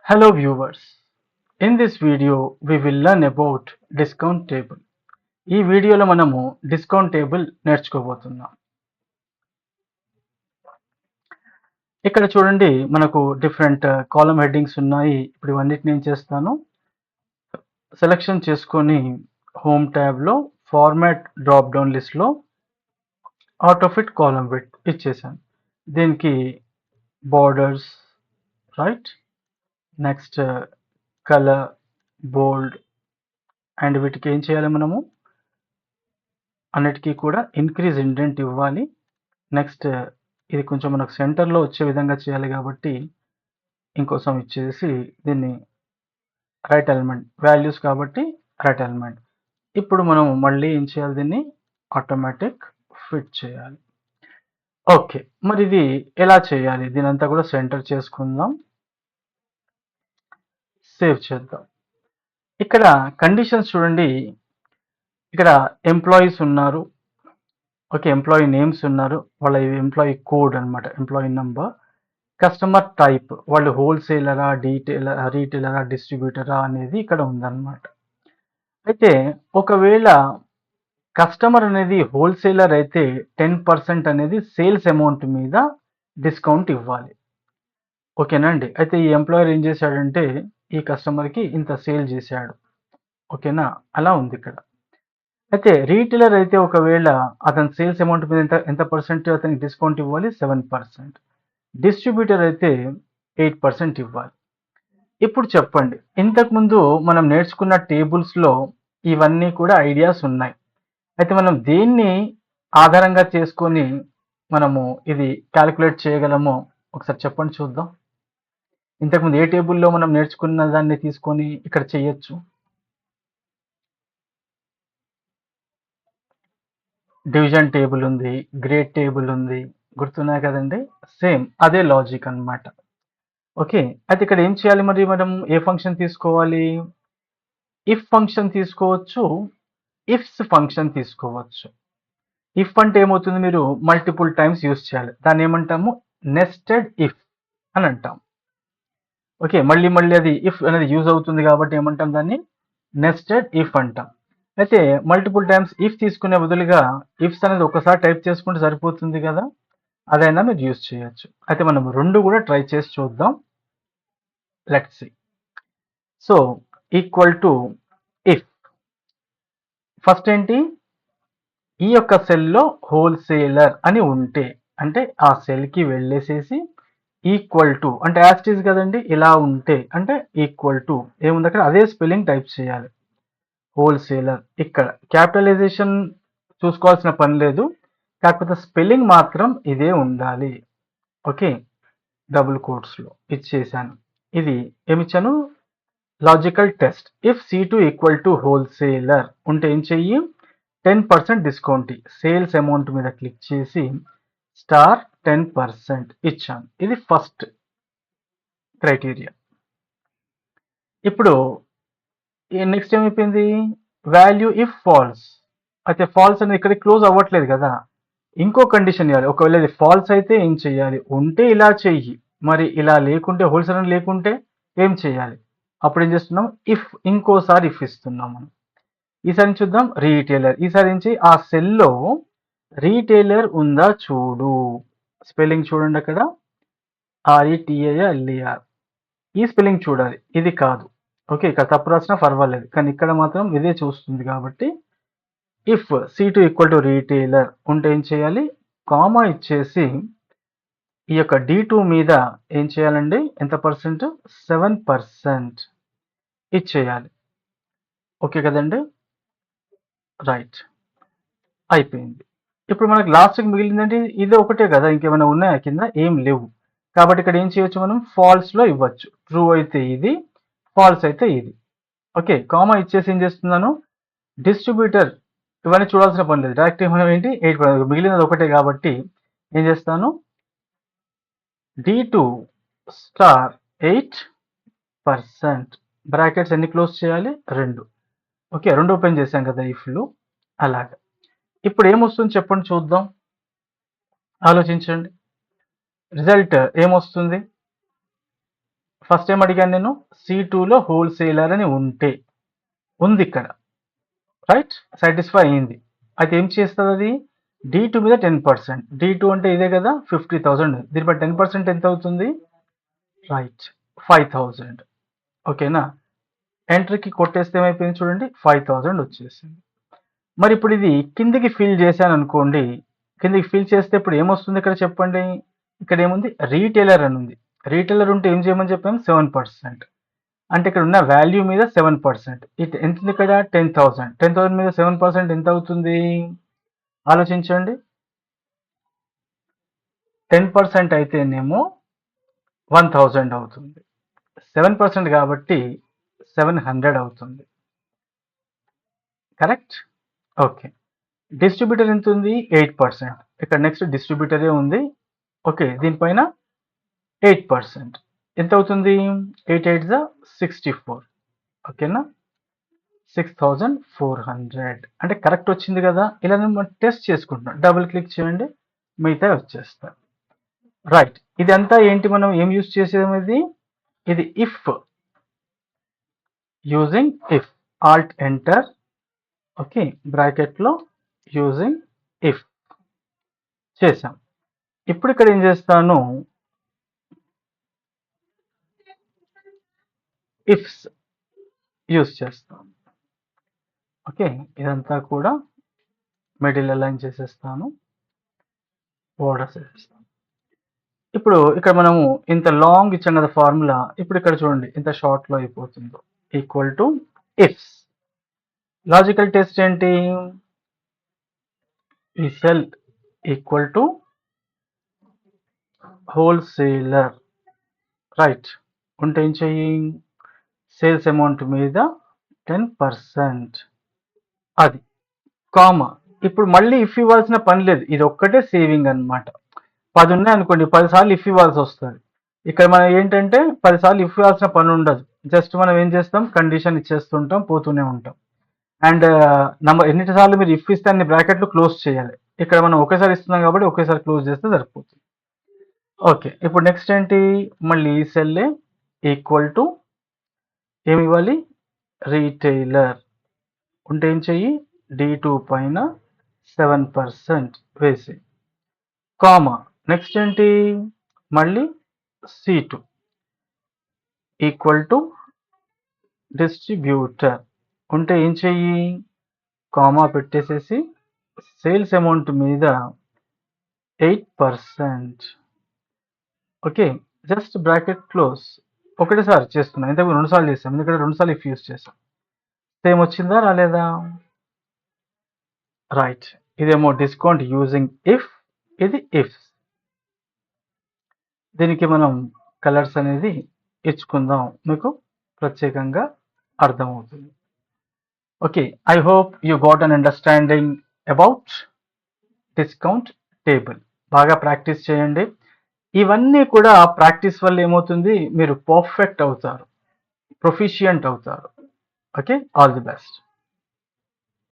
Hello viewers. In this video we will learn about discount table. ఈ వీడియోలో మనము discount table నేర్చుకోబోతున్నాం. ఇక్కడ చూడండి మనకు డిఫరెంట్ కాలమ్ హెడ్డింగ్స్ ఉన్నాయి. ఇప్పుడు ఇవన్నిటిని ఏం చేస్తాను, సెలెక్షన్ చేసుకొని హోమ్ ట్యాబ్లో ఫార్మాట్ డ్రాప్ డౌన్ లిస్ట్లో ఆటో ఫిట్ కాలమ్ విడ్త్ ఇచ్చేసాను. దీనికి borders right, next colour bold and వీటికి ఏం చేయాలి, మనము అన్నిటికీ కూడా ఇంక్రీజ్ ఇండెంట్ ఇవ్వాలి. నెక్స్ట్ ఇది కొంచెం మనకు సెంటర్లో వచ్చే విధంగా చేయాలి కాబట్టి ఇంకోసం ఇచ్చేసి దీన్ని రైట్ ఎలిమెంట్ వాల్యూస్ కాబట్టి రైట్ ఎలిమెంట్. ఇప్పుడు మనం మళ్ళీ ఏం చేయాలి, దీన్ని ఆటోమేటిక్ ఫిట్ చేయాలి. ఓకే, మరి ఇది ఎలా చేయాలి, దీని అంతా కూడా సెంటర్ చేసుకుందాం, సేవ్ చేద్దాం. ఇక్కడ కండిషన్స్ చూడండి, ఇక్కడ ఎంప్లాయీస్ ఉన్నారు, ఓకే, ఎంప్లాయీ నేమ్స్ ఉన్నారు, వాళ్ళ ఎంప్లాయీ కోడ్ అనమాట, ఎంప్లాయీ నంబర్, కస్టమర్ టైప్, వాళ్ళు హోల్సేలరా రీటైలరా డిస్ట్రిబ్యూటరా అనేది ఇక్కడ ఉందన్నమాట. అయితే ఒకవేళ కస్టమర్ అనేది హోల్సేలర్ అయితే 10% అనేది సేల్స్ అమౌంట్ మీద డిస్కౌంట్ ఇవ్వాలి. ఓకేనా అండి. అయితే ఈ ఎంప్లాయర్ ఏం చేశాడంటే ఈ కస్టమర్కి ఇంత సేల్ చేశాడు, ఓకేనా, అలా ఉంది ఇక్కడ. అయితే రీటైలర్ అయితే ఒకవేళ అతని సేల్స్ అమౌంట్ మీద ఎంత పర్సెంట్ అతనికి డిస్కౌంట్ ఇవ్వాలి, 7%. డిస్ట్రిబ్యూటర్ అయితే 8% ఇవ్వాలి. ఇప్పుడు చెప్పండి, ఇంతకుముందు మనం నేర్చుకున్న టేబుల్స్లో ఇవన్నీ కూడా ఐడియాస్ ఉన్నాయి. అయితే మనం దేన్ని ఆధారంగా చేసుకొని మనము ఇది క్యాలిక్యులేట్ చేయగలమో ఒకసారి చెప్పండి చూద్దాం. ఇంతకుముందు ఏ టేబుల్లో మనం నేర్చుకున్న దాన్ని తీసుకొని ఇక్కడ చేయొచ్చు. డివిజన్ టేబుల్ ఉంది, గ్రేడ్ టేబుల్ ఉంది, గుర్తున్నాయి కదండి. సేమ్ అదే లాజిక్ అన్నమాట. ఓకే, అయితే ఇక్కడ ఏం చేయాలి, మరి మనం ఏ ఫంక్షన్ తీసుకోవాలి, ఇఫ్ ఫంక్షన్ తీసుకోవచ్చు, ఇఫ్స్ ఫంక్షన్ తీసుకోవచ్చు. ఇఫ్ అంటే ఏమవుతుంది, మీరు మల్టిపుల్ టైమ్స్ యూస్ చేయాలి, దాన్ని ఏమంటాము, నెస్టెడ్ ఇఫ్ అని అంటాం. ఓకే, మళ్ళీ మళ్ళీ అది ఇఫ్ అనేది యూజ్ అవుతుంది కాబట్టి ఏమంటాం, దాన్ని నెస్టెడ్ ఇఫ్ అంటాం. అయితే మల్టిపుల్ టైమ్స్ ఇఫ్ తీసుకునే బదులుగా ఇఫ్స్ అనేది ఒకసారి టైప్ చేసుకుంటే సరిపోతుంది కదా, అదైనా మీరు యూజ్ చేయొచ్చు. అయితే మనం రెండు కూడా ట్రై చేసి చూద్దాం. Let's see. So equal to if, first ఏంటి, ఈ యొక్క సెల్లో హోల్సేలర్ అని ఉంటే అంటే ఆ సెల్కి వెళ్ళేసేసి ఈక్వల్ టు అంటే యాస్టీస్ కదండి, ఇలా ఉంటే అంటే ఈక్వల్ టు ఏముంది అక్కడ అదే స్పెల్లింగ్ టైప్ చేయాలి, హోల్సేలర్. ఇక్కడ క్యాపిటలైజేషన్ చూసుకోవాల్సిన పని లేదు, కాకపోతే స్పెల్లింగ్ మాత్రం ఇదే ఉండాలి. ఓకే, డబుల్ కోట్స్లో ఇచ్చేసాను. ఇది ఏమిచ్చాను, logical test. If C2 equal to wholesaler ఉంటే ఏం చెయ్యి, 10% డిస్కౌంట్ సేల్స్ అమౌంట్ మీద క్లిక్ చేసి స్టార్ 10% ఇచ్చాను. ఇది ఫస్ట్ క్రైటీరియా. ఇప్పుడు నెక్స్ట్ ఏమైపోయింది, వాల్యూ ఇఫ్ ఫాల్స్. అయితే ఫాల్స్ అనేది ఇక్కడ క్లోజ్ అవ్వట్లేదు కదా, ఇంకో కండిషన్ ఇవ్వాలి. ఒకవేళ ఇది ఫాల్స్ అయితే ఏం చేయాలి, ఉంటే ఇలా చెయ్యి, మరి ఇలా లేకుంటే హోల్సేలర్ లేకుంటే ఏం చేయాలి. అప్పుడు ఏం చేస్తున్నాం, ఇఫ్, ఇంకోసారి ఇఫ్ ఇస్తున్నాం మనం. ఈసారి చూద్దాం రీటైలర్. ఈసారి నుంచి ఆ సెల్లో రీటైలర్ ఉందా చూడు, స్పెల్లింగ్ చూడండి అక్కడ RETALER, ఈ స్పెల్లింగ్ చూడాలి, ఇది కాదు. ఓకే, ఇక్కడ తప్పు రాసినా పర్వాలేదు, కానీ ఇక్కడ మాత్రం ఇదే చూస్తుంది కాబట్టి if C2 equal to retailer ఉంటే ఏం చేయాలి, కామా ఇచ్చేసి ఈ యొక్క D2 మీద ఏం చేయాలండి, ఎంత పర్సెంట్, 7% ఇచ్చేయాలి. ఓకే కదండి, రైట్, అయిపోయింది. ఇప్పుడు మనకు లాస్ట్కి మిగిలిందంటే ఇదే ఒకటే కదా, ఇంకేమైనా ఉన్నాయా కింద, ఏం లేవు. కాబట్టి ఇక్కడ ఏం చేయొచ్చు, మనం ఫాల్స్లో ఇవ్వచ్చు. ట్రూ అయితే ఇది, ఫాల్స్ అయితే ఇది. ఓకే, కామా ఇచ్చేసి ఏం చేస్తున్నాను, డిస్ట్రిబ్యూటర్ ఇవన్నీ చూడాల్సిన పని లేదు, డైరెక్ట్ మనం ఏంటి 8, మిగిలినది ఒకటే కాబట్టి ఏం చేస్తాను, D2 స్టార్ 8%, బ్రాకెట్స్ ఎన్ని క్లోజ్ చేయాలి, 2. ఓకే, 2 ఓపెన్ చేశాం కదా ఇఫ్లు, అలాగా. ఇప్పుడు ఏమొస్తుంది చెప్పండి చూద్దాం, ఆలోచించండి. రిజల్ట్ ఏమొస్తుంది, ఫస్ట్ ఏం అడిగాను నేను, C2లో హోల్సేలర్ అని ఉంటే, ఉంది ఇక్కడ, రైట్, సాటిస్ఫై అయింది. అయితే ఏం చేస్తుంది అది, D2 మీద 10%, D2 అంటే ఇదే కదా 50,000, దీనిపై 10% ఎంత అవుతుంది, రైట్ 5,000. ఓకేనా, ఎంట్రీకి కొట్టేస్తే ఏమైపోయింది చూడండి, 5,000 వచ్చేసింది. మరి ఇప్పుడు ఇది కిందికి ఫిల్ చేశాను అనుకోండి, కిందికి ఫిల్ చేస్తే ఇప్పుడు ఏమొస్తుంది ఇక్కడ చెప్పండి, ఇక్కడ ఏముంది, రీటైలర్ అని ఉంది. రీటైలర్ ఉంటే ఏం చేయమని చెప్పాము, 7%. అంటే ఇక్కడ ఉన్న వాల్యూ మీద 7%. ఎంత ఉంది ఇక్కడ, 10,000. 10,000 మీద 7% ఎంత అవుతుంది, ఆలోచించండి. 10% అయితేనేమో 1,000 అవుతుంది, 7% కాబట్టి 700 అవుతుంది. Correct, okay. డిస్ట్రిబ్యూటర్ ఎంత ఉంది, 8%. ఇక్కడ నెక్స్ట్ డిస్ట్రిబ్యూటరే ఉంది. ఓకే, దీనిపైన 8%. ఎంత అవుతుంది, 8 8 64. ఓకేనా, 6,400 అంటే కరెక్ట్ వచ్చింది కదా. ఇలా మనం టెస్ట్ చేసుకుంటున్నాం, డబుల్ క్లిక్ చేయండి, మిగతా వచ్చేస్తాయి. రైట్, ఇదంతా ఏంటి, మనం ఏం యూజ్ చేసేది, ఇది if, using if, Alt enter, okay, బ్రాకెట్లో యూజింగ్ ఇఫ్ చేసాం. ఇప్పుడు ఇక్కడ ఏం చేస్తాను, ఇఫ్స్ యూజ్ చేస్తాను. ఓకే, ఇదంతా కూడా మిడిల్ అలైన్ చేసేస్తాను, బోర్డర్స్ వేసేస్తాను. ఇప్పుడు ఇక్కడ మనము ఇంత లాంగ్ ఇచ్చాం కదా ఫార్ములా, ఇప్పుడు ఇక్కడ చూడండి ఇంత షార్ట్లో అయిపోతుందో, equal to ifs. Logical test ఏంటి, ఈ cell equal to wholesaler, right, ఉంటే ఏం చెయ్యి, సేల్స్ అమౌంట్ మీద 10%, అది కామా. ఇప్పుడు మళ్ళీ ఇఫ్ ఇవ్వాల్సిన పని లేదు, ఇది ఒక్కటే సేవింగ్ అన్నమాట. 10 ఉన్నాయి అనుకోండి, 10 సార్లు ఇఫ్ ఇవ్వాల్సి వస్తుంది. ఇక్కడ మనం ఏంటంటే 10 సార్లు ఇఫ్ ఇవ్వాల్సిన పని ఉండదు, జస్ట్ మనం ఏం చేస్తాం, కండిషన్ ఇచ్చేస్తుంటాం, పోతూనే ఉంటాం. అండ్ నంబర్ ఎన్నిసార్లు మీరు ఇఫ్ ఇస్తే అన్ని బ్రాకెట్లు క్లోజ్ చేయాలి. ఇక్కడ మనం ఒకేసారి ఇస్తున్నాం కాబట్టి ఒకేసారి క్లోజ్ చేస్తే సరిపోతుంది. ఓకే, ఇప్పుడు నెక్స్ట్ ఏంటి, మళ్ళీ ఈ సెల్లే ఈక్వల్ టు ఏమి ఇవ్వాలి, రీటైలర్, ఉంటే ఏం చెయ్యి, D2 పైన 7% వేసి, కామా, నెక్స్ట్ ఏంటి, మళ్ళీ C2 ఈక్వల్ టు డిస్ట్రిబ్యూటర్, ఉంటే ఏం చెయ్యి, కామా పెట్టేసేసి సేల్స్ అమౌంట్ మీద 8%. Okay, just bracket close. ఒకటేసారి చేస్తున్నాం, ఇంతకు 2 సార్లు చేస్తాం, ఎందుకంటే 2 సార్లు ఇఫ్ యూజ్ చేస్తాం. సేమ్ వచ్చిందా రాలేదా, రైట్. ఇదేమో డిస్కౌంట్ యూజింగ్ ఇఫ్, ఇది ఇఫ్. దీనికి మనం కలర్స్ అనేది ఇచ్చుకుందాం, మీకు ప్రత్యేకంగా అర్థమవుతుంది. Okay, I hope you got an understanding about discount table. బాగా ప్రాక్టీస్ చేయండి. ఇవన్నీ కూడా ప్రాక్టీస్ వల్ల ఏమవుతుంది, మీరు పర్ఫెక్ట్ అవుతారు, ప్రొఫిషియంట్ అవుతారు. Okay, all the best.